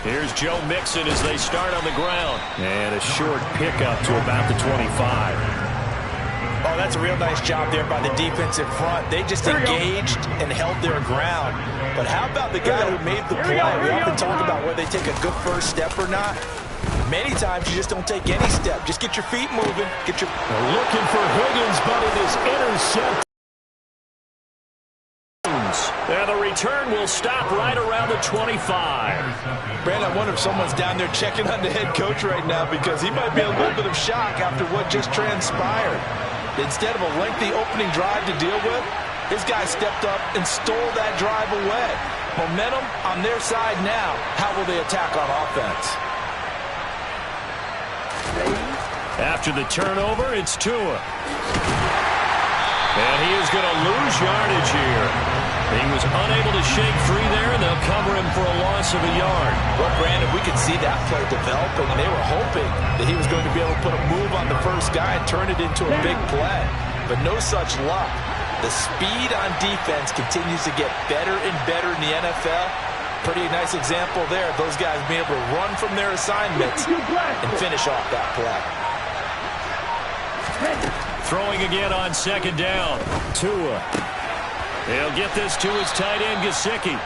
Here's Joe Mixon as they start on the ground. And a short pickup to about the 25. Oh, that's a real nice job there by the defense in front. They just engaged and held their ground. But how about the guy who made the play? We often talk about whether they take a good first step or not. Many times you just don't take any step. Just get your feet moving. Looking for Higgins, but it is intercepted. And the return will stop right around the 25. Brandon, I wonder if someone's down there checking on the head coach right now, because he might be in a little bit of shock after what just transpired. Instead of a lengthy opening drive to deal with, his guy stepped up and stole that drive away. Momentum on their side now. How will they attack on offense? After the turnover, it's Tua. And he is going to lose yardage here. He was unable to shake free there, and they'll cover him for a loss of a yard. Well, Brandon, we could see that play developing, and they were hoping that he was going to be able to put a move on the first guy and turn it into a big play. But no such luck. The speed on defense continues to get better and better in the NFL. Pretty nice example there. Those guys being able to run from their assignments and finish off that play. Throwing again on second down. Tua. He'll get this to his tight end, Gesicki.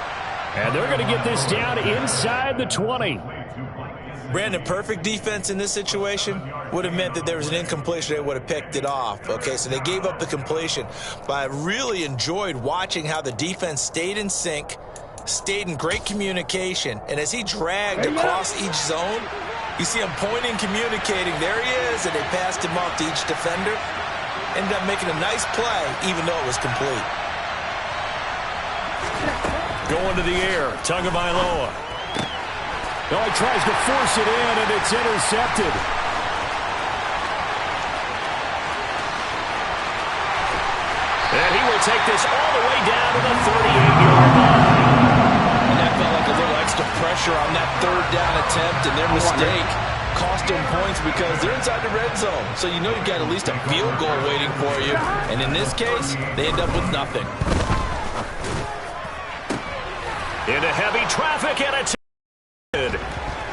And they're going to get this down inside the 20. Brandon, perfect defense in this situation would have meant that there was an incompletion. They would have picked it off. Okay, so they gave up the completion. But I really enjoyed watching how the defense stayed in sync, stayed in great communication. And as he dragged across each zone, you see him pointing, communicating. There he is, and they passed him off to each defender. Ended up making a nice play, even though it was complete. Going to the air, Tagovailoa. Oh, he tries to force it in, and it's intercepted. And he will take this all the way down to the 38-yard line. And that felt like a little extra pressure on that third down attempt, and their mistake cost them points because they're inside the red zone. So you know you've got at least a field goal waiting for you. And in this case, they end up with nothing. Into heavy traffic, and it's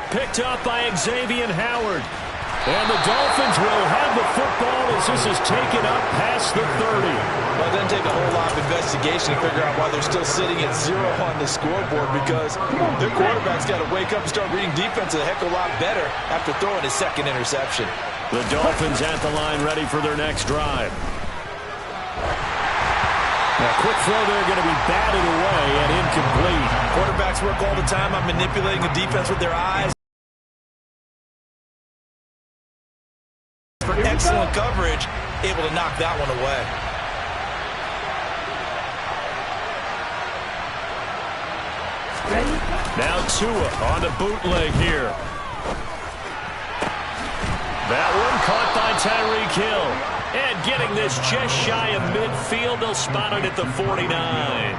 picked up by Xavier Howard. And the Dolphins will have the football as this is taken up past the 30. Well, it doesn't take a whole lot of investigation to figure out why they're still sitting at 0 on the scoreboard, because their quarterback's got to wake up and start reading defense a heck of a lot better after throwing his second interception. The Dolphins at the line ready for their next drive. Now, quick throw there going to be batted away and incomplete. Quarterbacks work all the time on manipulating the defense with their eyes. For excellent coverage, able to knock that one away. Now Tua on the bootleg here. That one caught by Tyreek Hill. And getting this just shy of midfield, they'll spot it at the 49.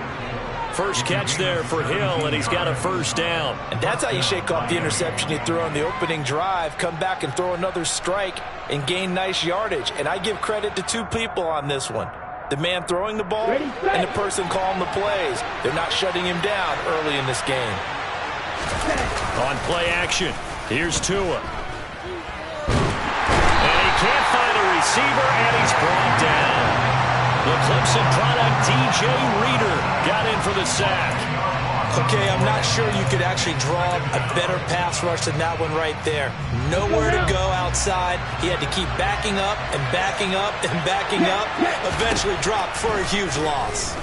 First catch there for Hill, and he's got a first down. And that's how you shake off the interception you threw on the opening drive, come back and throw another strike and gain nice yardage. And I give credit to two people on this one. The man throwing the ball and the person calling the plays. They're not shutting him down early in this game. On play action, here's Tua. And he can't find a receiver, and he's brought down. The Clemson product, DJ Reader, got in for the sack. Okay, I'm not sure you could actually draw a better pass rush than that one right there. Nowhere to go outside. He had to keep backing up and backing up and backing up. Eventually dropped for a huge loss.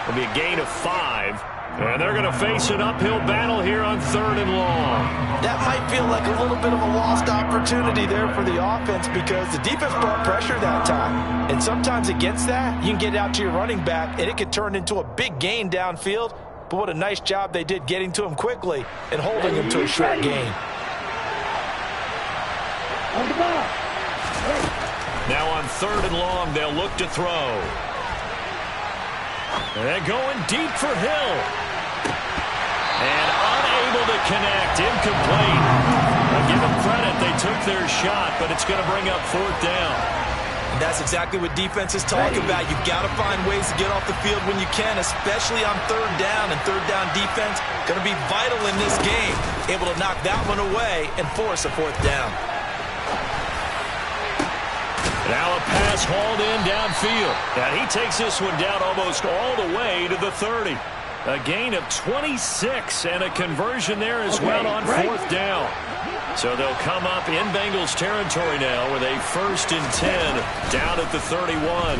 It'll be a gain of 5. And they're going to face an uphill battle here on 3rd and long. That might feel like a little bit of a lost opportunity there for the offense, because the defense brought pressure that time. And sometimes against that, you can get out to your running back, and it could turn into a big gain downfield. But what a nice job they did getting to him quickly and holding him to a short gain. Now on 3rd and long, they'll look to throw. And going deep for Hill. And unable to connect, incomplete. I'll give them credit, they took their shot, but it's going to bring up 4th down. And that's exactly what defenses talk about. You've got to find ways to get off the field when you can, especially on third down. And third down defense going to be vital in this game. Able to knock that one away and force a fourth down. Now a pass hauled in downfield. And he takes this one down almost all the way to the 30. A gain of 26 and a conversion there as well on fourth down. So they'll come up in Bengals territory now with a 1st and 10 down at the 31.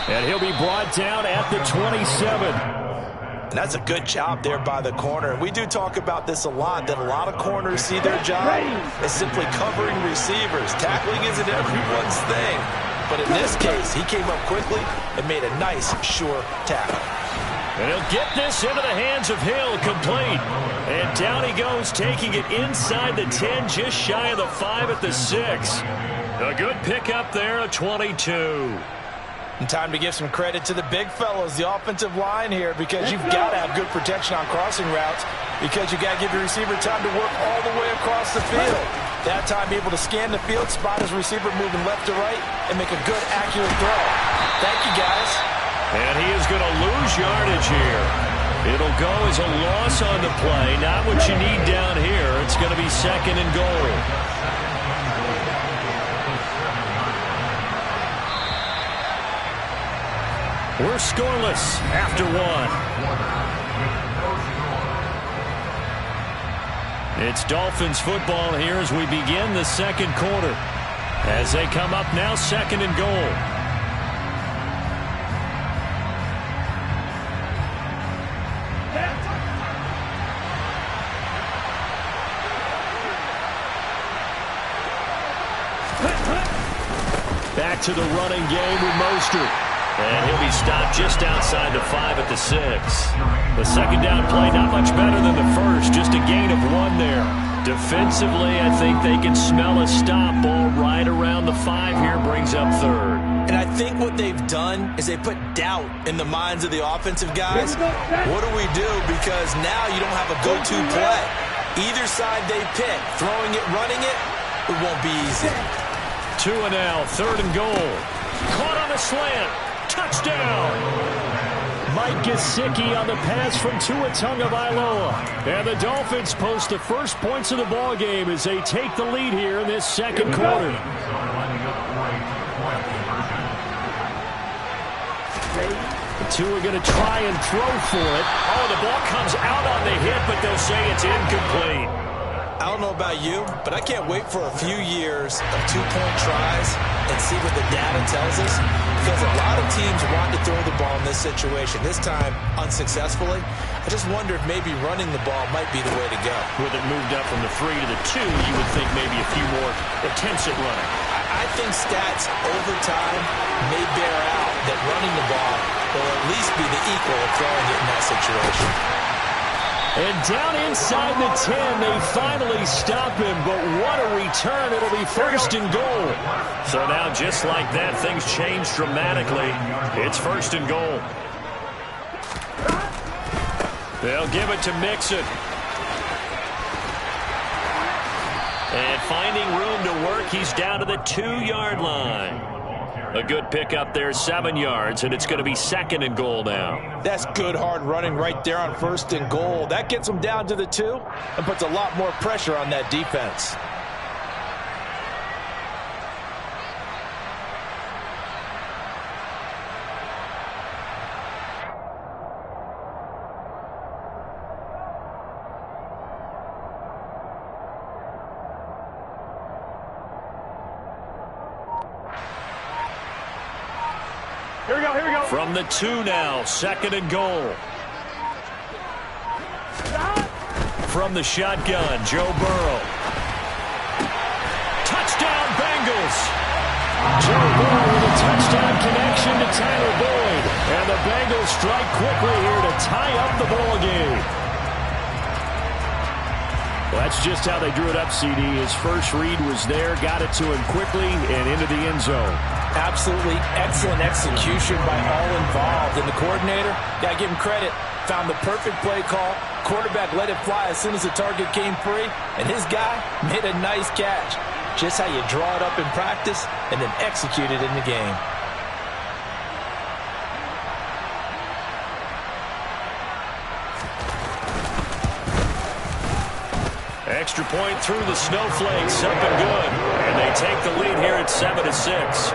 And he'll be brought down at the 27. And that's a good job there by the corner. We do talk about this a lot, that a lot of corners see their job as simply covering receivers. Tackling isn't everyone's thing. But in this case, he came up quickly and made a nice, sure tackle. And he'll get this into the hands of Hill, complete. And down he goes, taking it inside the 10, just shy of the 5 at the 6. A good pickup there, a 22. And time to give some credit to the big fellows, the offensive line here, because you've got to have good protection on crossing routes, because you've got to give your receiver time to work all the way across the field. That time able to scan the field, spot his receiver moving left to right, and make a good, accurate throw. Thank you, guys. And he is going to lose yardage here. It'll go as a loss on the play. Not what you need down here. It's going to be 2nd and goal. We're scoreless after 1. It's Dolphins football here as we begin the second quarter. As they come up now, 2nd and goal. Back to the running game with Mostert. And he'll be stopped just outside the 5 at the 6. The second down play not much better than the first, just a gain of 1 there. Defensively, I think they can smell a stop. Ball right around the 5 here, brings up 3rd. And I think what they've done is they put doubt in the minds of the offensive guys. What do we do? Because now you don't have a go-to play. Either side they pick, throwing it, running it, it won't be easy. 2 and now, 3rd and goal. Caught on a slant. Touchdown! Mike Gesicki on the pass from Tua Tagovailoa. And the Dolphins post the first points of the ball game as they take the lead here in this second quarter. Tua going to try and throw for it. Oh, the ball comes out on the hit, but they'll say it's incomplete. I don't know about you, but I can't wait for a few years of 2-point tries and see what the data tells us. Because a lot of teams want to throw the ball in this situation. This time, unsuccessfully. I just wonder if maybe running the ball might be the way to go. With it moved up from the 3 to the 2, you would think maybe a few more attempts at running. I think stats over time may bear out that running the ball will at least be the equal of throwing it in that situation. And down inside the 10, they finally stop him, but what a return. It'll be 1st and goal. So now, just like that, things change dramatically. It's 1st and goal. They'll give it to Mixon. And finding room to work, he's down to the 2-yard line. A good pickup there, 7 yards, and it's going to be 2nd and goal now. That's good hard running right there on 1st and goal. That gets them down to the 2 and puts a lot more pressure on that defense. Here we go. From the 2 now, 2nd and goal. From the shotgun, Joe Burrow. Touchdown, Bengals. Joe Burrow with a touchdown connection to Tyler Boyd. And the Bengals strike quickly here to tie up the ball game. Well, that's just how they drew it up, CD. His first read was there, got it to him quickly and into the end zone. Absolutely excellent execution by all involved. And the coordinator, got to give him credit, found the perfect play call. Quarterback let it fly as soon as the target came free, and his guy made a nice catch. just how you draw it up in practice and then execute it in the game. Extra point through the snowflakes, up and good. And they take the lead here at 7-6.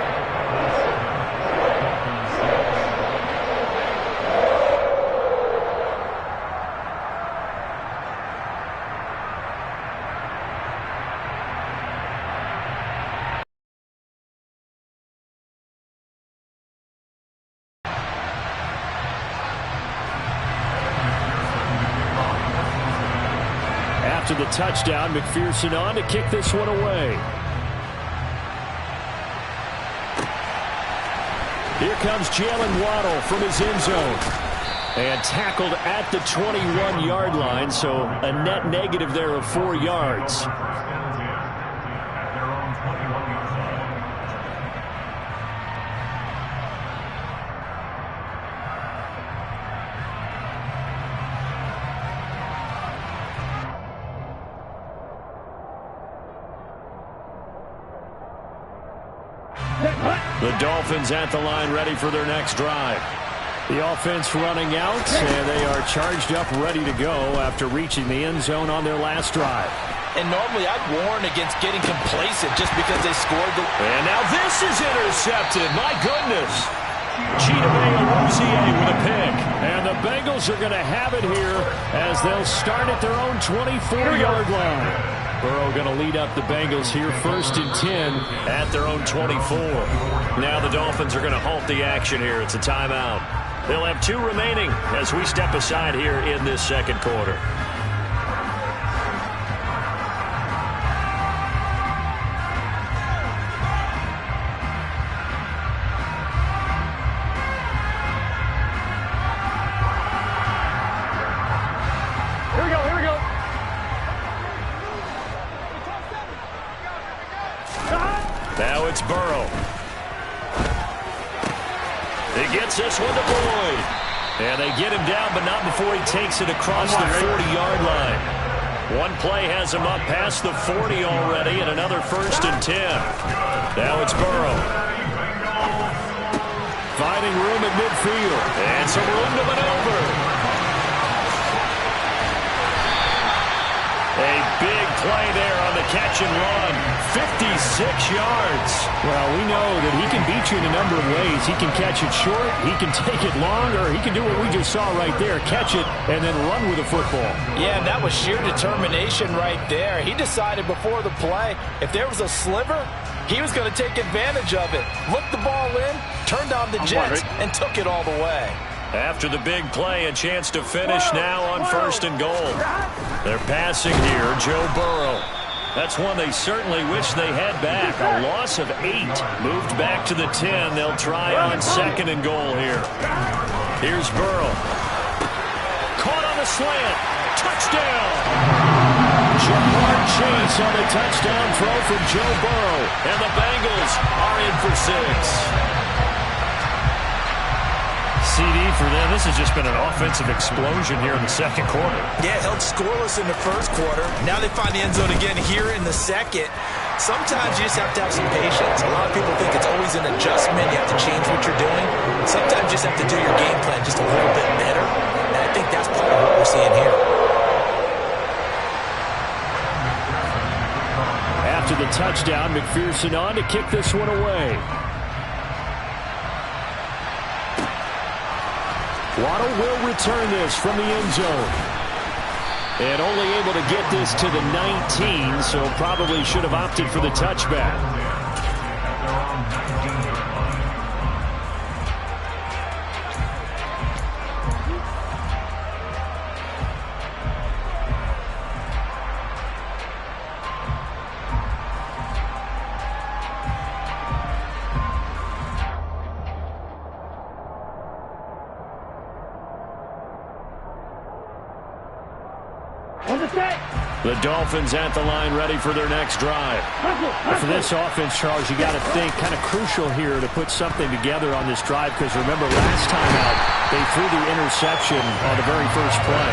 After the touchdown, McPherson on to kick this one away. Here comes Jalen Waddle from his end zone. And tackled at the 21-yard line, so a net negative there of 4 yards. The Dolphins at the line ready for their next drive. The offense running out, and they are charged up ready to go after reaching the end zone on their last drive. And normally I'd warn against getting complacent just because they scored the... And now this is intercepted. My goodness. Chidobe with a pick. And the Bengals are going to have it here as they'll start at their own 24-yard line. Burrow going to lead up the Bengals here, 1st and 10 at their own 24. Now the Dolphins are going to halt the action here. It's a timeout. They'll have 2 remaining as we step aside here in this second quarter. Here we go. Now it's Burrow. He gets this one to Boyd. And they get him down, but not before he takes it across the 40-yard line. One play has him up past the 40 already, and another 1st and 10. Now it's Burrow. Finding room at midfield. And some room to maneuver. A big play there on the catch and run. 56 yards. Well, we know that he can beat you in a number of ways. He can catch it short, he can take it long, or he can do what we just saw right there, catch it and then run with the football. Yeah, and that was sheer determination right there. He decided before the play, if there was a sliver, he was going to take advantage of it. Looked the ball in, turned on the jets, and took it all the way. After the big play, a chance to finish now on 1st and goal. They're passing here, Joe Burrow. That's one they certainly wish they had back. A loss of 8. Moved back to the 10. They'll try on 2nd and goal here. Here's Burrow. Caught on the slant. Touchdown. Jamar Chase on the touchdown throw from Joe Burrow. And the Bengals are in for 6. CD for them. This has just been an offensive explosion here in the second quarter. Yeah, held scoreless in the first quarter. Now they find the end zone again here in the second. Sometimes you just have to have some patience. A lot of people think it's always an adjustment. You have to change what you're doing. Sometimes you just have to do your game plan just a little bit better. And I think that's part of what we're seeing here. After the touchdown, McPherson on to kick this one away. Waddle will return this from the end zone. And only able to get this to the 19, so probably should have opted for the touchback. The Dolphins at the line ready for their next drive. For this offense, Charles, you got to think kind of crucial here to put something together on this drive, because remember last time out they threw the interception on the very first play.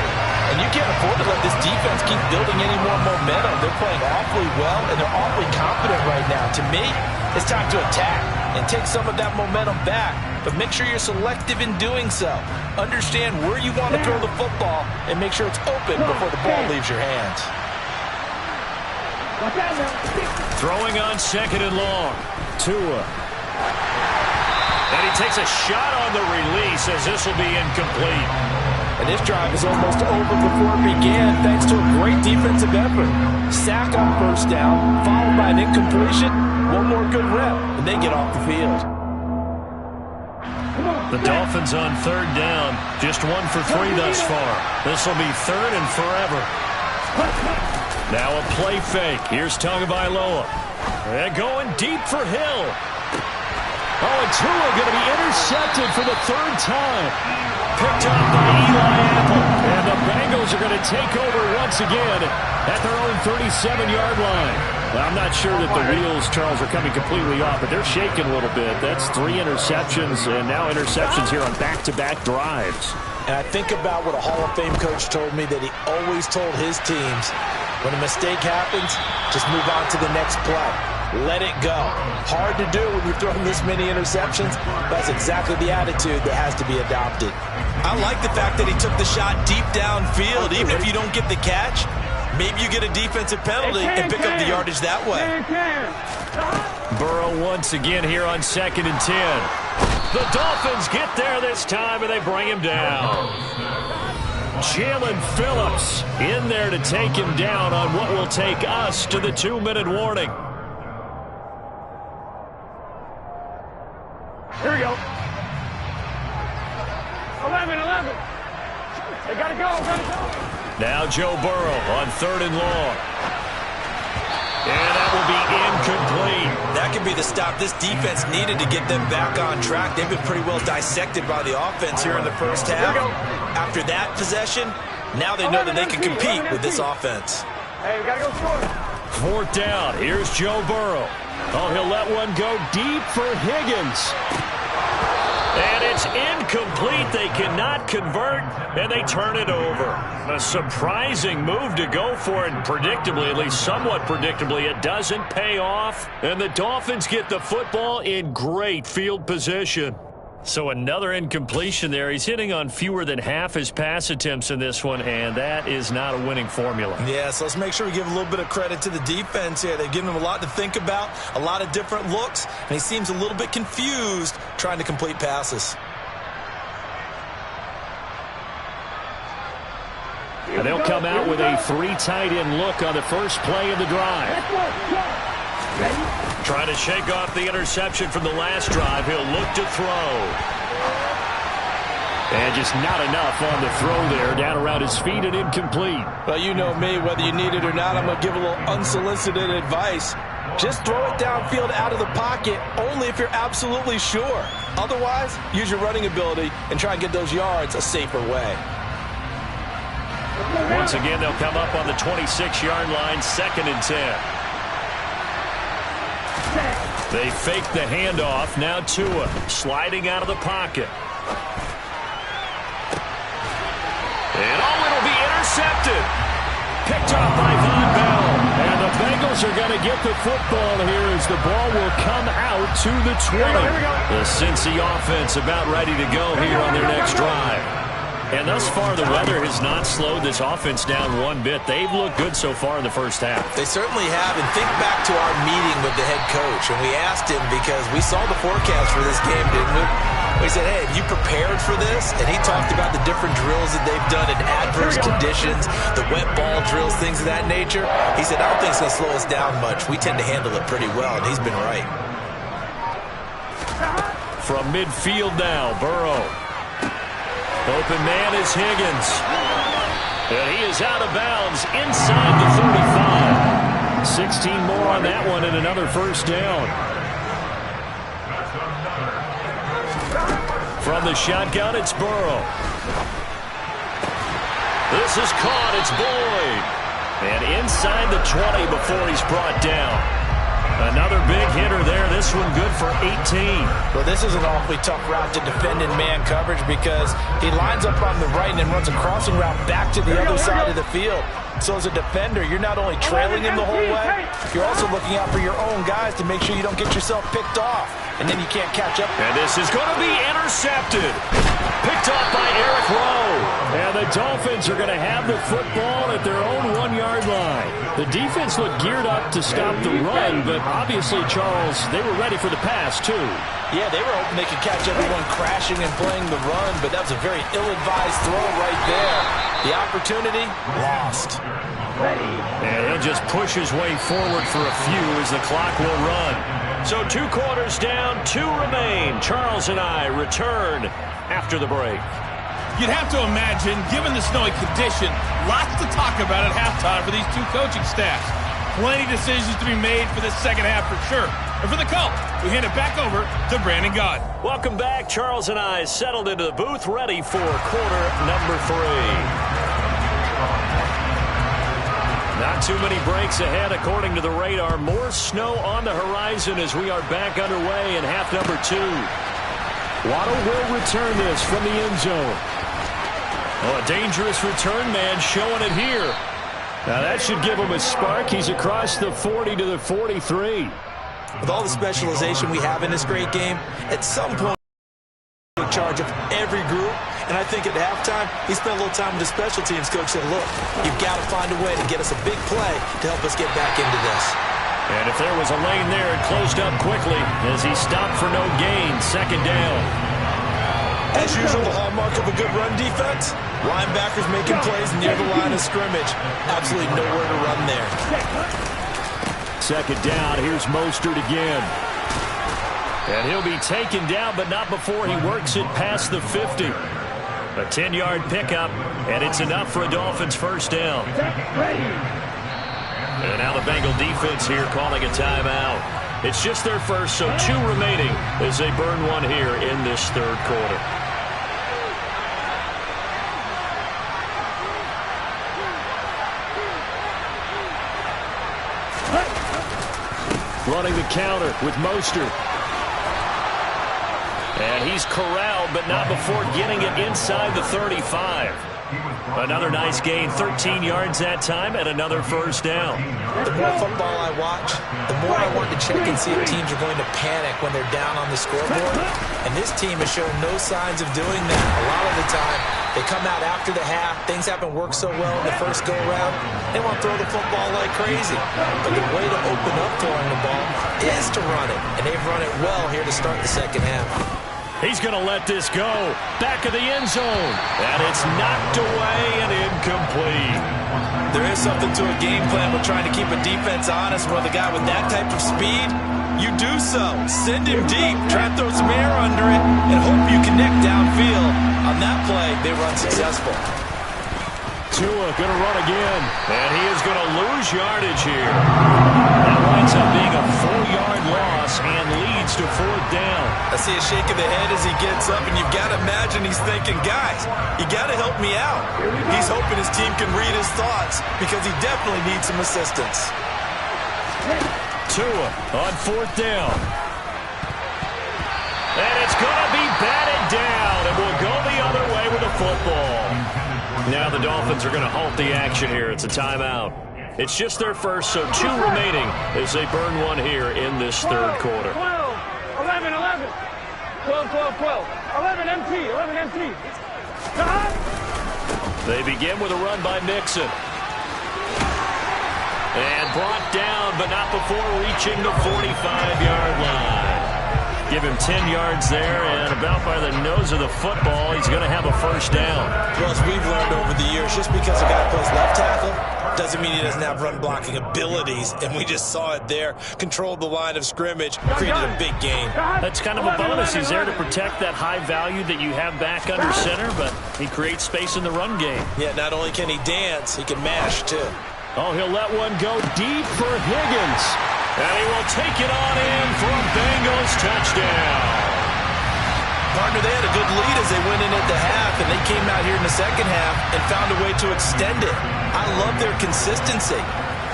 And you can't afford to let this defense keep building any more momentum. They're playing awfully well, and they're awfully confident right now. To me, it's time to attack and take some of that momentum back. But make sure you're selective in doing so. Understand where you want to throw the football and make sure it's open before the ball leaves your hands. Throwing on 2nd and long. Tua. And he takes a shot on the release as this will be incomplete. And this drive is almost over before it began thanks to a great defensive effort. Sack on 1st down, followed by an incompletion. One more good rep, and they get off the field. The Dolphins on 3rd down. Just 1 for 3 thus far. This will be 3rd and forever. Now a play fake. Here's Tagovailoa. They're going deep for Hill. Oh, and Tua going to be intercepted for the 3rd time. Picked up by Eli Apple. And the Bengals are going to take over once again at their own 37-yard line. Now, I'm not sure that the wheels, Charles, are coming completely off, but they're shaking a little bit. That's 3 interceptions, and now interceptions here on back-to-back drives. And I think about what a Hall of Fame coach told me that he always told his teams, when a mistake happens, just move on to the next play. Let it go. Hard to do when you're throwing this many interceptions. That's exactly the attitude that has to be adopted. I like the fact that he took the shot deep downfield. Even if you don't get the catch, maybe you get a defensive penalty and pick up the yardage that way. Burrow once again here on 2nd and 10. The Dolphins get there this time, and they bring him down. Jalen Phillips in there to take him down on what will take us to the 2-minute warning. Here we go. 11. They gotta go. Now Joe Burrow on 3rd and long. And that will be incomplete. That could be the stop this defense needed to get them back on track. They've been pretty well dissected by the offense here in the 1st half. After that possession, now they know that they can compete with this offense. Hey, we gotta go score. 4th down. Here's Joe Burrow. Oh, he'll let one go deep for Higgins. And it's incomplete. They cannot convert, and they turn it over. A surprising move to go for it, and predictably, at least somewhat predictably, it doesn't pay off. And the Dolphins get the football in great field position. So another incompletion there. He's hitting on fewer than half his pass attempts in this one, and that is not a winning formula. Yeah, so let's make sure we give a little bit of credit to the defense here. They've given him a lot to think about, a lot of different looks, and he seems a little bit confused trying to complete passes. And they'll come out with a 3 tight end look on the first play of the drive. Trying to shake off the interception from the last drive. He'll look to throw. And just not enough on the throw there. Down around his feet and incomplete. Well, you know me, whether you need it or not, I'm going to give a little unsolicited advice. Just throw it downfield out of the pocket only if you're absolutely sure. Otherwise, use your running ability and try and get those yards a safer way. Once again, they'll come up on the 26-yard line, 2nd and 10. They fake the handoff. Now Tua sliding out of the pocket. And it'll be intercepted. Picked off by Von Bell. And the Bengals are going to get the football here as the ball will come out to the 20. The Cincy offense about ready to go here on their next drive. And thus far, the weather has not slowed this offense down one bit. They've looked good so far in the first half. They certainly have. And think back to our meeting with the head coach. And we asked him because we saw the forecast for this game, didn't we? We said, hey, have you prepared for this? And he talked about the different drills that they've done in adverse conditions, the wet ball drills, things of that nature. He said, I don't think it's going to slow us down much. We tend to handle it pretty well, and he's been right. From midfield now, Burrow. Open man is Higgins. And he is out of bounds inside the 35. 16 more on that one and another first down. From the shotgun, it's Burrow. This is caught. It's Boyd. And inside the 20 before he's brought down. Another big hitter there. This one good for 18. Well, this is an awfully tough route to defend in man coverage because he lines up on the right and then runs a crossing route back to the other side of the field. So as a defender, you're not only trailing him the whole way, you're also looking out for your own guys to make sure you don't get yourself picked off. And then you can't catch up. And this is going to be intercepted. Picked off by Eric Rowe. And the Dolphins are going to have the football at their own 1-yard line. The defense looked geared up to stop the run, but obviously, Charles, they were ready for the pass, too. Yeah, they were hoping they could catch everyone crashing and playing the run, but that was a very ill-advised throw right there. The opportunity, lost. And he'll just push his way forward for a few as the clock will run. So 2 quarters down, 2 remain. Charles and I return after the break. You'd have to imagine, given the snowy condition, lots to talk about at halftime for these 2 coaching staffs. Plenty of decisions to be made for this second half for sure. And for the call, we hand it back over to Brandon Gaud. Welcome back. Charles and I settled into the booth, ready for quarter number 3. Not too many breaks ahead, according to the radar. More snow on the horizon as we are back underway in half number 2. Waddle will return this from the end zone. Oh, a dangerous return man showing it here. Now that should give him a spark. He's across the 40 to the 43. With all the specialization we have in this great game, at some point, in charge of every group. And I think at halftime, he spent a little time with the special teams coach and said, look, you've got to find a way to get us a big play to help us get back into this. And if there was a lane there, it closed up quickly as he stopped for no gain. Second down. As usual, the hallmark of a good run defense, linebackers making plays near the line of scrimmage. Absolutely nowhere to run there. Second down, here's Mostert again. And he'll be taken down, but not before he works it past the 50. A 10-yard pickup, and it's enough for a Dolphins first down. And now the Bengal defense here calling a timeout. It's just their first, so 2 remaining as they burn one here in this third quarter. Running the counter with Mostert. And he's corralled, but not before getting it inside the 35. Another nice gain, 13 yards that time, and another first down. The more football I watch, the more I want to check and see if teams are going to panic when they're down on the scoreboard. And this team has shown no signs of doing that. A lot of the time, they come out after the half. Things haven't worked so well in the first go-around. They want to throw the football like crazy. But the way to open up throwing the ball is to run it. And they've run it well here to start the second half. He's going to let this go. Back of the end zone. And it's knocked away and incomplete. There is something to a game plan with trying to keep a defense honest. With a guy with that type of speed, you do so. Send him deep. Try to throw some air under it and hope you connect downfield. On that play, they were unsuccessful. Tua going to run again. And he is going to lose yardage here. That winds up being a 4-yard loss and leads to fourth down. I see a shake of the head as he gets up, and you've got to imagine he's thinking, guys, you got to help me out. He's hoping his team can read his thoughts because he definitely needs some assistance. Tua on fourth down. And it's going to be batted down, and we'll go the other way with the football. Now the Dolphins are going to halt the action here. It's a timeout. It's just their first, so 2 remaining as they burn one here in this third quarter. 12, 11, 11. 12, 12, 12. 11 MT, 11 MT. They begin with a run by Mixon. And brought down, but not before reaching the 45-yard line. Give him 10 yards there, and about by the nose of the football, he's going to have a first down. Well, as we've learned over the years, just because a guy plays left tackle doesn't mean he doesn't have run-blocking abilities, and we just saw it there. Controlled the line of scrimmage, created a big gain. That's kind of a bonus. He's there to protect that high value that you have back under center, but he creates space in the run game. Yeah, not only can he dance, he can mash, too. Oh, he'll let one go deep for Higgins. And he will take it on in for a Bengals touchdown. Partner, they had a good lead as they went in at the half, and they came out here in the second half and found a way to extend it. I love their consistency.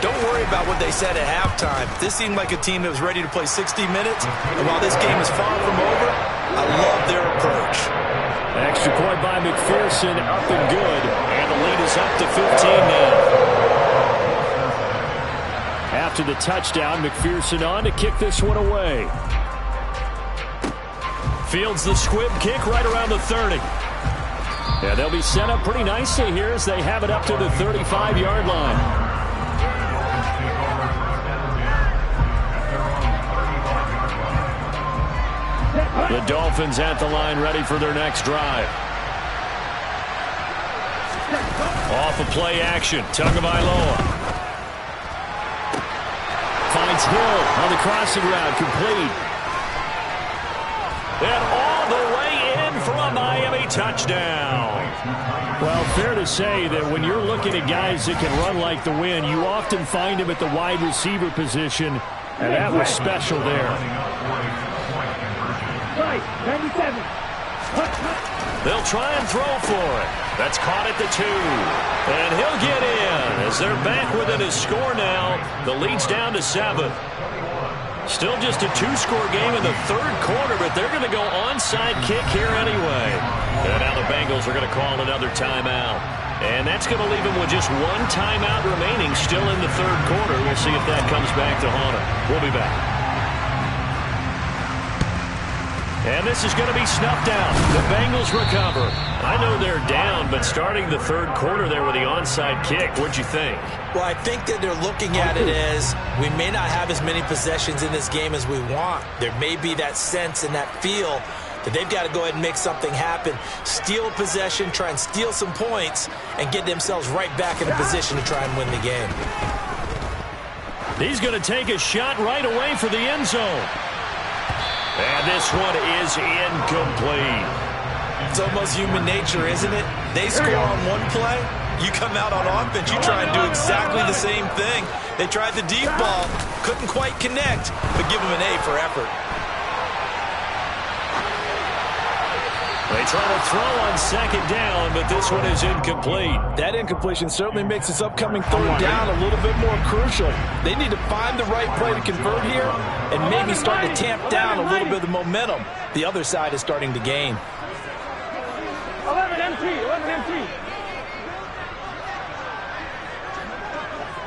Don't worry about what they said at halftime. This seemed like a team that was ready to play 60 minutes. And while this game is far from over, I love their approach. Extra point by McPherson, up and good. And the lead is up to 15 now. After the touchdown, McPherson on to kick this one away. Fields the squib kick right around the 30. Yeah, they'll be set up pretty nicely here as they have it up to the 35-yard line. The Dolphins at the line ready for their next drive. Off of play action, Tagovailoa. Finds Hill on the crossing route, complete. And all the way in for a Miami touchdown. Well, fair to say that when you're looking at guys that can run like the wind, you often find them at the wide receiver position, and that was special there. Right, 97. They'll try and throw for it. That's caught at the 2. And he'll get in as they're back within a score now. The lead's down to 7. Still just a 2-score game in the third quarter, but they're going to go onside kick here anyway. And now the Bengals are going to call another timeout. And that's going to leave them with just one timeout remaining still in the third quarter. We'll see if that comes back to haunt them. We'll be back. And this is going to be snuffed out. The Bengals recover. I know they're down, but starting the third quarter there with the onside kick, what'd you think? Well, I think that they're looking at it as we may not have as many possessions in this game as we want. There may be that sense and that feel that they've got to go ahead and make something happen, steal a possession, try and steal some points, and get themselves right back in a position to try and win the game. He's going to take a shot right away for the end zone. And this one is incomplete. It's almost human nature, isn't it? They score on one play, you come out on offense, you try and do exactly the same thing. They tried the deep ball, couldn't quite connect, but give them an A for effort. They try to throw on second down, but this one is incomplete. That incompletion certainly makes this upcoming third down a little bit more crucial. They need to find the right play to convert here and maybe start to tamp down a little bit of the momentum the other side is starting to gain. 11 MT, 11 MT.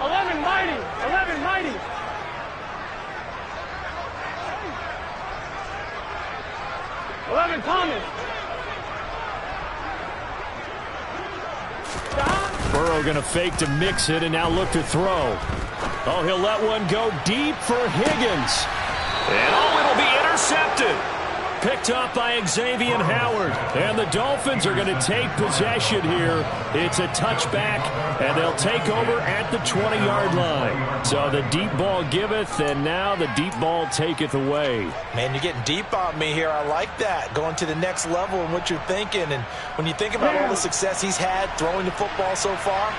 11 mighty, 11 mighty. Thomas. Burrow going to fake to mix it and now look to throw. Oh, he'll let one go deep for Higgins. And oh, it'll be intercepted. Picked up by Xavier Howard. And the Dolphins are going to take possession here. It's a touchback, and they'll take over at the 20-yard line. So the deep ball giveth, and now the deep ball taketh away. Man, you're getting deep on me here. I like that. Going to the next level and what you're thinking. And when you think about all the success he's had throwing the football so far,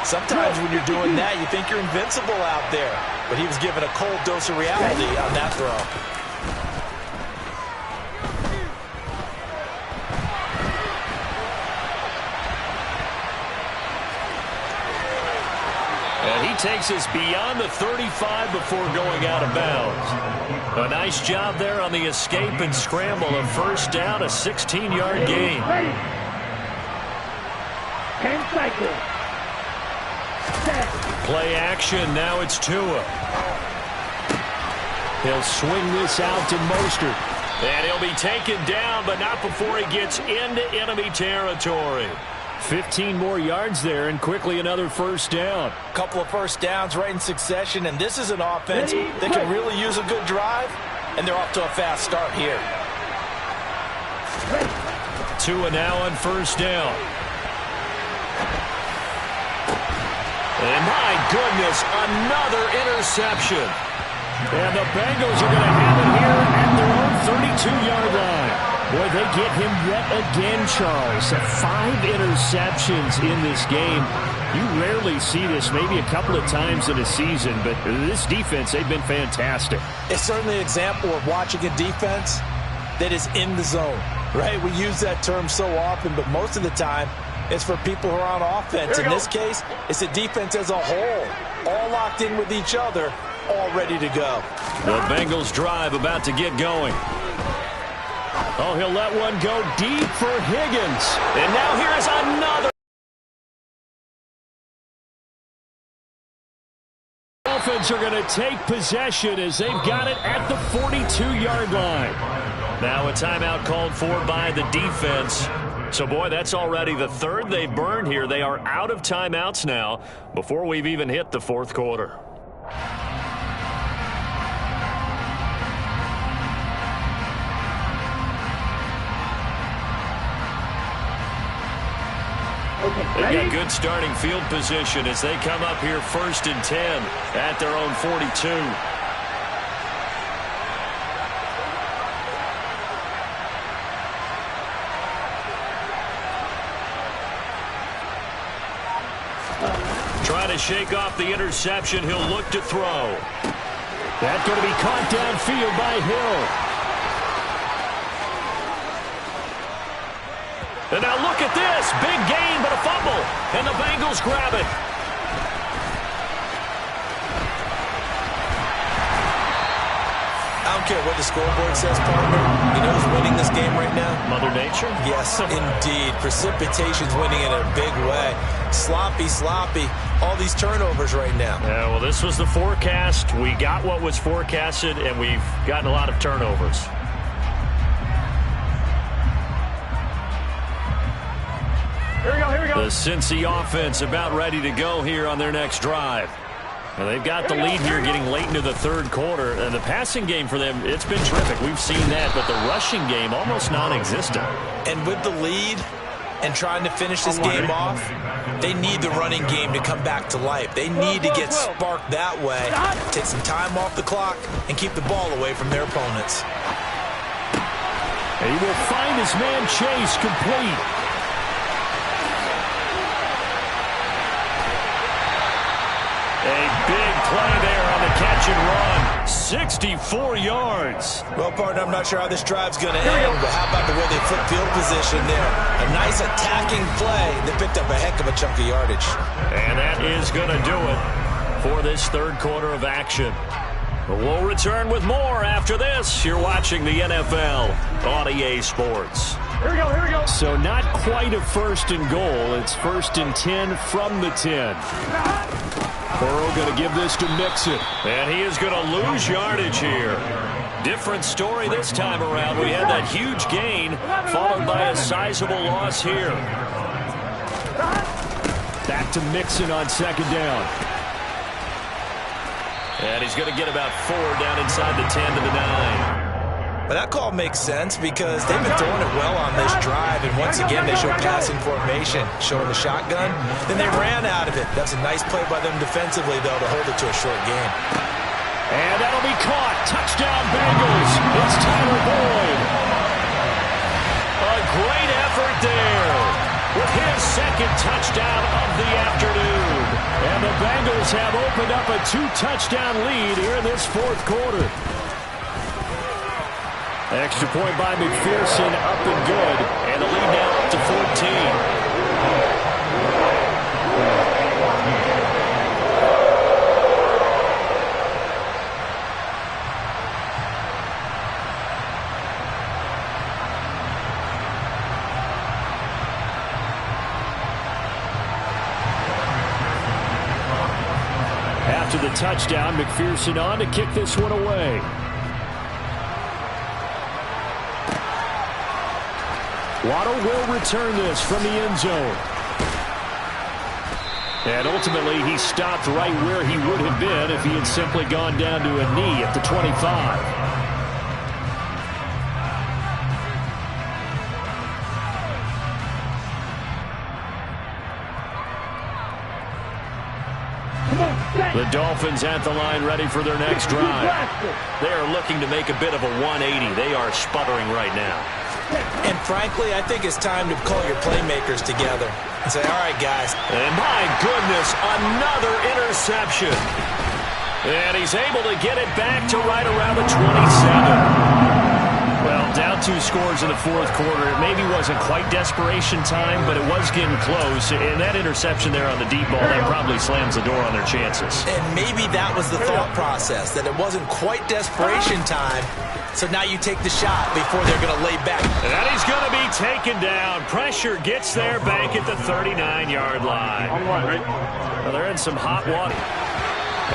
sometimes when you're doing that, you think you're invincible out there. But he was given a cold dose of reality on that throw. And he takes us beyond the 35 before going out of bounds. A nice job there on the escape and scramble. A first down, a 16-yard gain. Play action, now it's Tua. He'll swing this out to Mostert. And he'll be taken down, but not before he gets into enemy territory. 15 more yards there, and quickly another first down. A couple of first downs right in succession, and this is an offense that can really use a good drive, and they're off to a fast start here. Tua now on first down. And my goodness, another interception. And the Bengals are going to have it here at their own 32-yard line. Boy, they get him yet again, Charles. 5 interceptions in this game. You rarely see this, maybe a couple of times in a season, but this defense, they've been fantastic. It's certainly an example of watching a defense that is in the zone, right? We use that term so often, but most of the time, It's for people who are on offense. In this case, it's the defense as a whole, all locked in with each other, all ready to go. The Bengals drive about to get going. Oh, he'll let one go deep for Higgins. And now here's another. Dolphins are going to take possession as they've got it at the 42-yard line. Now a timeout called for by the defense. So, boy, that's already the third they've burned here. They are out of timeouts now before we've even hit the fourth quarter. They've got good starting field position as they come up here 1st and 10 at their own 42. Trying to shake off the interception. He'll look to throw. That's going to be caught downfield by Hill. And now look at this. Big gain, but a fumble. And the Bengals grab it. I don't care what the scoreboard says, partner. You know who's winning this game right now? Mother Nature? Yes, indeed. Precipitation's winning in a big way. Sloppy, sloppy. All these turnovers right now. Yeah, well, this was the forecast. We got what was forecasted, and we've gotten a lot of turnovers. Here we go, here we go. The Cincy offense about ready to go here on their next drive. Now they've got the lead here getting late into the third quarter. And the passing game for them, it's been terrific. We've seen that, but the rushing game almost non-existent. And with the lead and trying to finish this game off, they need the running game to come back to life. They need to get sparked that way, take some time off the clock, and keep the ball away from their opponents. And he will find his man Chase complete. A big play there on the catch and run. 64 yards. Well, partner, I'm not sure how this drive's going to end, but how about the way they flip field position there? A nice attacking play that picked up a heck of a chunk of yardage. And that is going to do it for this third quarter of action. We'll return with more after this. You're watching the NFL on EA Sports. Here we go, here we go. So not quite a 1st and goal. It's 1st and 10 from the 10. Burrow going to give this to Mixon. And he is going to lose yardage here. Different story this time around. We had that huge gain followed by a sizable loss here. Back to Mixon on 2nd down. And he's going to get about 4 down inside the 10 to the 9. But that call makes sense because they've been throwing it well on this drive, and once again they showed passing formation, showing the shotgun. Then they ran out of it. That's a nice play by them defensively, though, to hold it to a short gain. And that'll be caught. Touchdown Bengals. It's Tyler Boyd. A great effort there with his 2nd touchdown of the afternoon. And the Bengals have opened up a 2-touchdown lead here in this 4th quarter. Extra point by McPherson, up and good. And the lead now up to 14. After the touchdown, McPherson on to kick this one away. Waddle will return this from the end zone. And ultimately, he stopped right where he would have been if he had simply gone down to a knee at the 25. The Dolphins at the line ready for their next drive. They are looking to make a bit of a 180. They are sputtering right now. And frankly, I think it's time to call your playmakers together and say, all right, guys. And my goodness, another interception. And he's able to get it back to right around the 27. Well, down 2 scores in the fourth quarter. It maybe wasn't quite desperation time, but it was getting close. And that interception there on the deep ball, that probably slams the door on their chances. And maybe that was the thought process, that it wasn't quite desperation time. So now you take the shot before they're going to lay back. And he's going to be taken down. Pressure gets there back at the 39-yard line. Well, they're in some hot water.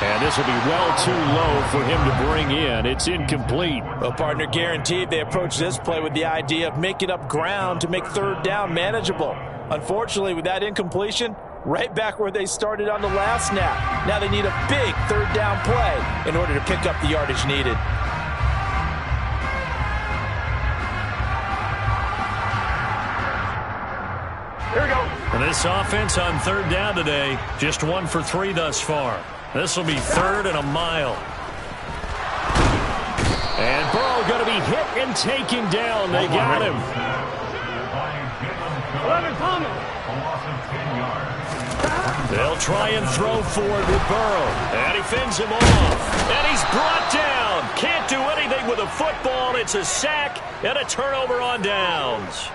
And this will be well too low for him to bring in. It's incomplete. Well, partner, guaranteed they approach this play with the idea of making up ground to make third down manageable. Unfortunately, with that incompletion, right back where they started on the last snap. Now they need a big third down play in order to pick up the yardage needed. Here we go. And this offense on third down today, just 1 for 3 thus far. This will be 3rd and a mile. And Burrow going to be hit and taken down. They got him. 11 Thomas. They'll try and throw for it with Burrow. And he fends him off. And he's brought down. Can't do anything with a football. It's a sack and a turnover on downs.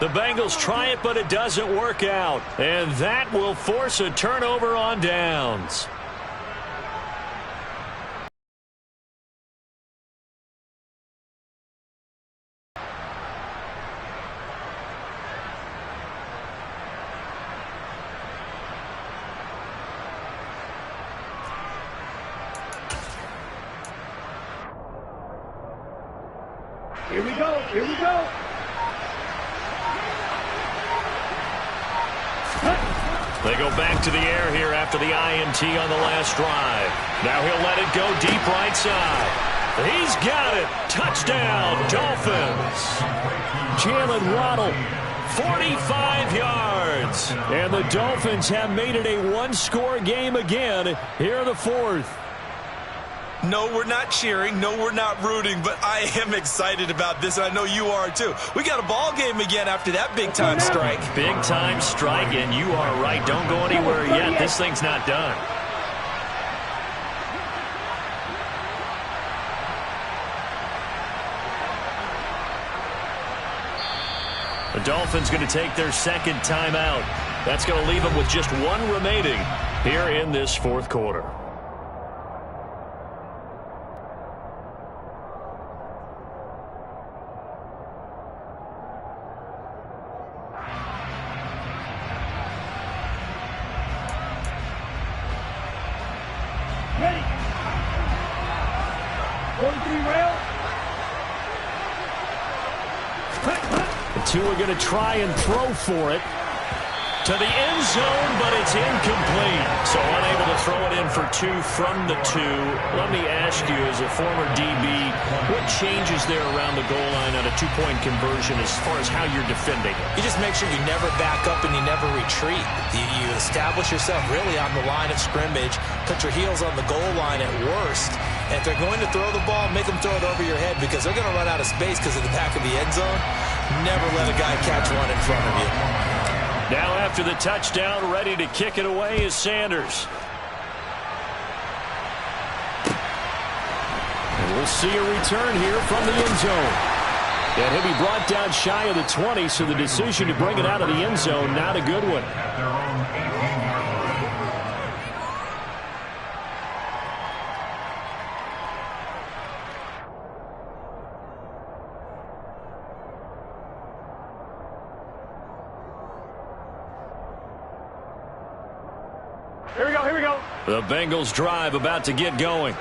The Bengals try it, but it doesn't work out. And that will force a turnover on downs. Here we go. Here we go. They go back to the air here after the INT on the last drive. Now he'll let it go deep right side. He's got it. Touchdown, Dolphins. Jalen Waddle, 45 yards. And the Dolphins have made it a 1-score game again here in the fourth. No, we're not cheering. No, we're not rooting, but I am excited about this, and I know you are too. We got a ball game again after that big-time strike. Big-time strike, and you are right. Don't go anywhere yet. This thing's not done. The Dolphins going to take their second timeout. That's going to leave them with just 1 remaining here in this fourth quarter. Ready. 43 rail. The two are going to try and throw for it to the end zone, but it's incomplete. So unable to throw it in for 2 from the 2. Let me ask you, as a former DB, what changes there around the goal line on a 2-point conversion as far as how you're defending? You just make sure you never back up and you never retreat. You establish yourself really on the line of scrimmage, put your heels on the goal line at worst. And if they're going to throw the ball, make them throw it over your head because they're going to run out of space because of the back of the end zone. Never let a guy catch one in front of you. Now after the touchdown, ready to kick it away is Sanders. And we'll see a return here from the end zone. And he'll be brought down shy of the 20, so the decision to bring it out of the end zone, not a good one. Here we go. Here we go. The Bengals drive about to get going.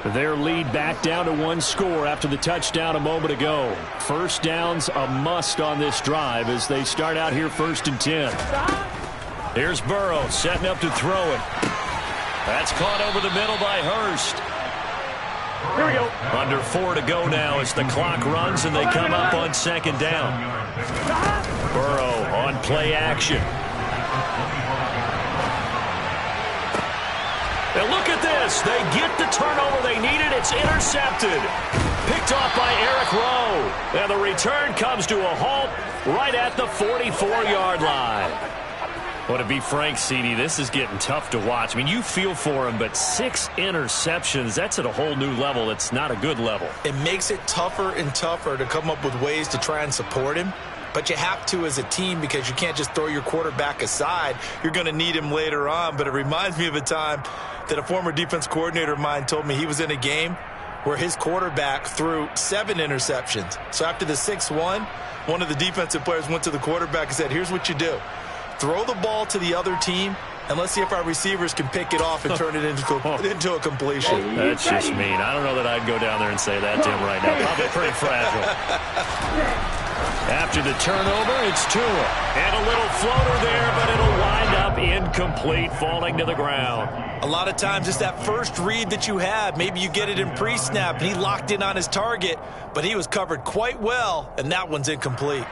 Their lead back down to 1 score after the touchdown a moment ago. First down's a must on this drive as they start out here 1st and 10. Here's Burrow setting up to throw it. That's caught over the middle by Hurst. Here we go. Under 4 to go now as the clock runs and they come up on 2nd down. Burrow on play action. And look at this. They get the turnover they needed. It's intercepted. Picked off by Eric Rowe. And the return comes to a halt right at the 44-yard line. Well, to be frank, CD, this is getting tough to watch. I mean, you feel for him, but 6 interceptions, that's at a whole new level. It's not a good level. It makes it tougher and tougher to come up with ways to try and support him. But you have to as a team because you can't just throw your quarterback aside. You're going to need him later on. But it reminds me of a time that a former defense coordinator of mine told me he was in a game where his quarterback threw 7 interceptions. So after the 6-1, one of the defensive players went to the quarterback and said, here's what you do. Throw the ball to the other team, and let's see if our receivers can pick it off and turn it into a completion. That's just mean. I don't know that I'd go down there and say that to him right now. Probably pretty fragile. After the turnover, it's Tua. And a little floater there, but it'll wind up incomplete, falling to the ground. A lot of times it's that first read that you have. Maybe you get it in pre-snap, and he locked in on his target, but he was covered quite well, and that one's incomplete.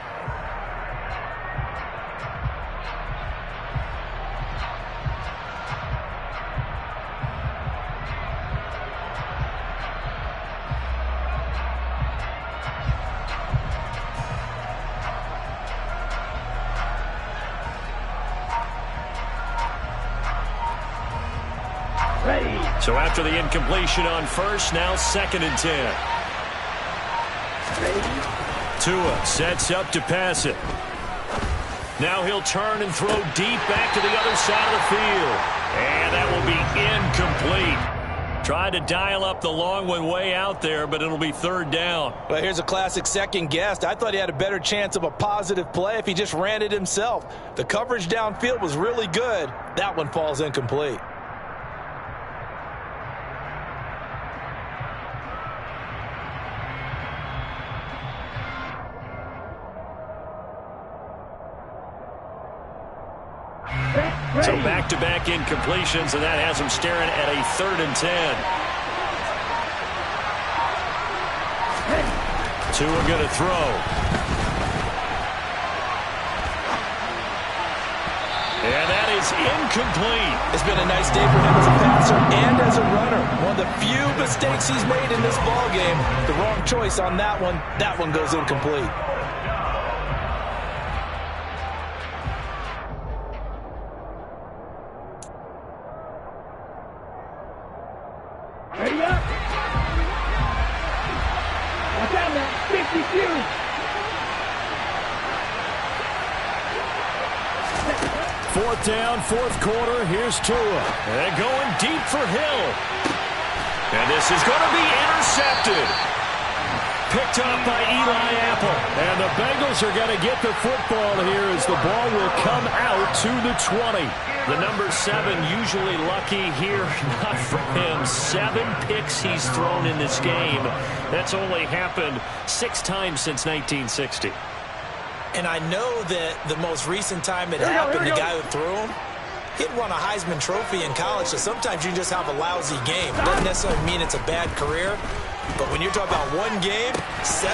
So after the incompletion on first, now 2nd and 10. Tua sets up to pass it. Now he'll turn and throw deep back to the other side of the field. And that will be incomplete. Tried to dial up the long one way out there, but it'll be 3rd down. Well, here's a classic second guess. I thought he had a better chance of a positive play if he just ran it himself. The coverage downfield was really good. That one falls incomplete. So back-to-back incompletions, and that has him staring at a 3rd and 10. Tua going to throw. And that is incomplete. It's been a nice day for him as a passer and as a runner. One of the few mistakes he's made in this ballgame. The wrong choice on that one. That one goes incomplete. Ready up. Watch out, man. 52. Fourth down, 4th quarter. Here's Tua. And going deep for Hill. And this is going to be intercepted. Picked up by Eli Apple. And the Bengals are going to get the football here as the ball will come out to the 20. The number 7 usually lucky here, not for him. 7 picks he's thrown in this game. That's only happened 6 times since 1960. And I know that the most recent time it happened, the guy who threw him, he'd won a Heisman Trophy in college, so sometimes you just have a lousy game. Doesn't necessarily mean it's a bad career, but when you're talking about 1 game, 7,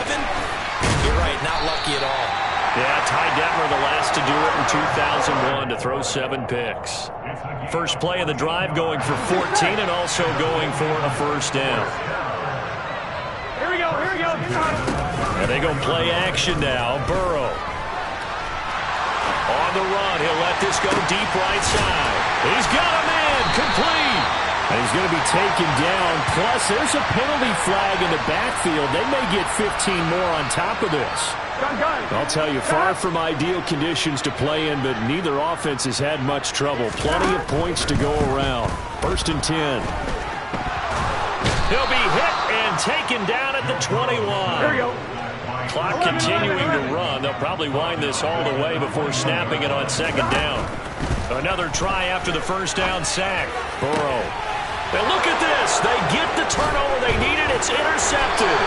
you're right, not lucky at all. Yeah, Ty Detmer the last to do it in 2001 to throw 7 picks. First play of the drive going for 14 and also going for a 1st down. Here we go, here we go. And they go play action now. Burrow. On the run, he'll let this go deep right side. He's got a man, complete. And he's going to be taken down. Plus, there's a penalty flag in the backfield. They may get 15 more on top of this. I'll tell you, far from ideal conditions to play in, but neither offense has had much trouble. Plenty of points to go around. 1st and 10. He'll be hit and taken down at the 21. Here we go. Clock continuing to run. They'll probably wind this all the way before snapping it on 2nd down. Another try after the 1st down sack. Burrow. And look at this. They get the turnover they needed. It's intercepted.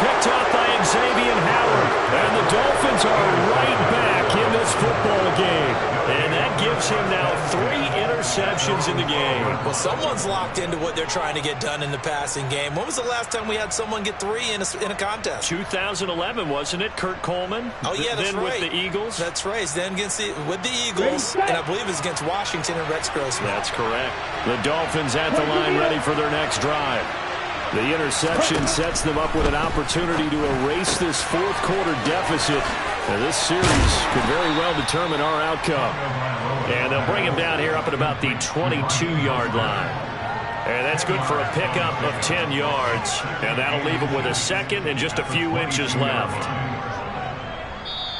Picked up by Xavier Howard. And the Dolphins are right back in this football game. And that gives him now 3 interceptions in the game. Well, someone's locked into what they're trying to get done in the passing game. When was the last time we had someone get 3 in a contest? 2011, wasn't it? Kurt Coleman? Oh, yeah, that's then right. With the Eagles? That's right. Then with the Eagles, and I believe it's against Washington and Rex Grossman. That's correct. The Dolphins at the line ready for their next drive. The interception sets them up with an opportunity to erase this fourth quarter deficit. And this series could very well determine our outcome. And they'll bring him down here up at about the 22-yard line. And that's good for a pickup of 10 yards. And that'll leave him with a second and just a few inches left.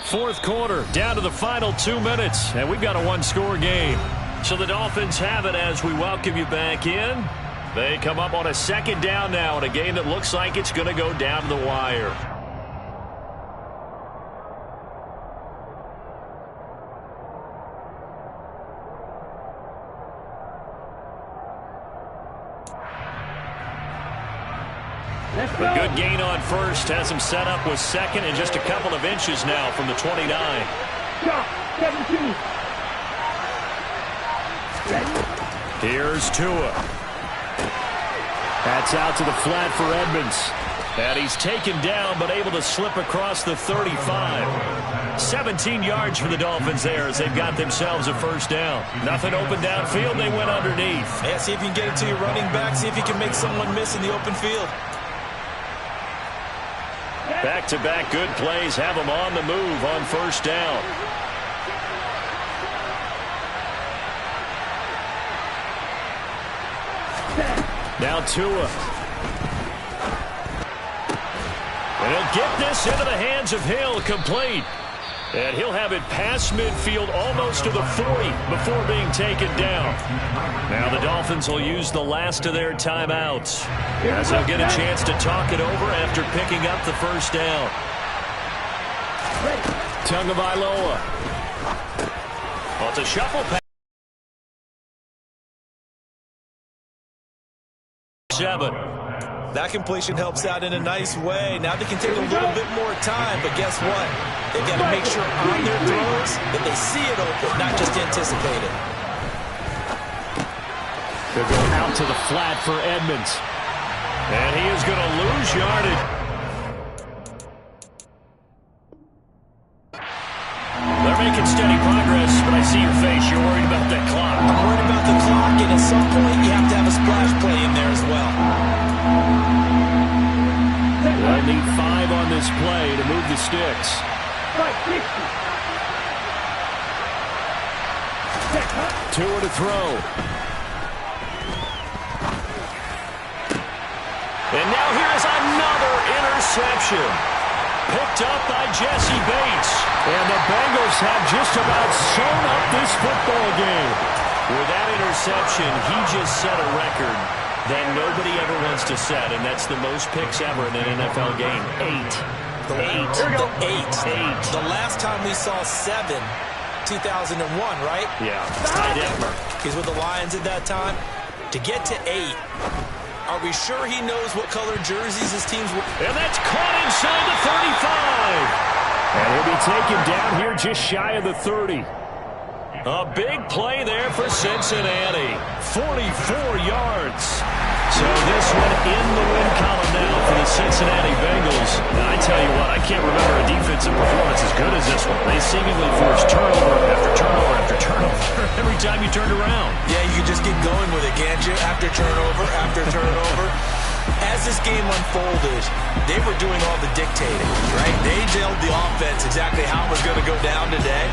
Fourth quarter, down to the final 2 minutes. And we've got a one-score game. So the Dolphins have it as we welcome you back in. They come up on a second down now in a game that looks like it's going to go down to the wire. A good gain on first has him set up with second and just a couple of inches now from the 29. 17. Here's Tua. That's out to the flat for Edmonds. And he's taken down but able to slip across the 35. 17 yards for the Dolphins there as they've got themselves a first down. Nothing open downfield. They went underneath. Yeah, see if you can get it to your running back. See if you can make someone miss in the open field. Back-to-back good plays have them on the move on first down. Now Tua. And he'll get this into the hands of Hill, complete. And he'll have it past midfield almost to the 40 before being taken down. Now the Dolphins will use the last of their timeouts as they'll get a chance to talk it over after picking up the first down. Tagovailoa. Well, it's a shuffle pass. 7. That completion helps out in a nice way. Now they can take a little bit more time, but guess what? They've got to make sure on their throws that they see it open, not just anticipate it. They'll go out to the flat for Edmonds. And he is going to lose yardage. They're making steady progress, but I see your face. You're worried about that clock. I'm worried about the clock, and at some point you have to have a splash play in there as well. They'll need 5 on this play to move the sticks. Tua to throw. And now here is another interception. Picked up by Jesse Bates. And the Bengals have just about sewn up this football game. With that interception, he just set a record that nobody ever wants to set, and that's the most picks ever in an NFL game. 8. The last time we saw 7, 2001, right? Yeah. Ty Detmer. He's with the Lions at that time. To get to 8, are we sure he knows what color jerseys his teams were? And that's caught inside the 35. And he'll be taken down here just shy of the 30. A big play there for Cincinnati. 44 yards. So this one in the win column now for the Cincinnati Bengals. Now, I tell you what, I can't remember a defensive performance as good as this one. They seemingly forced turnover after turnover after turnover every time you turned around. Yeah, you can just keep going with it, can't you? After turnover, after turnover. As this game unfolded, they were doing all the dictating, right? They told the offense exactly how it was going to go down today.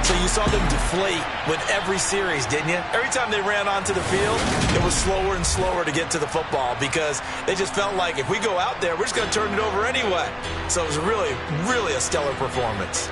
So you saw them deflate with every series, didn't you? Every time they ran onto the field, it was slower and slower to get to the football because they just felt like if we go out there, we're just going to turn it over anyway. So it was really, really a stellar performance.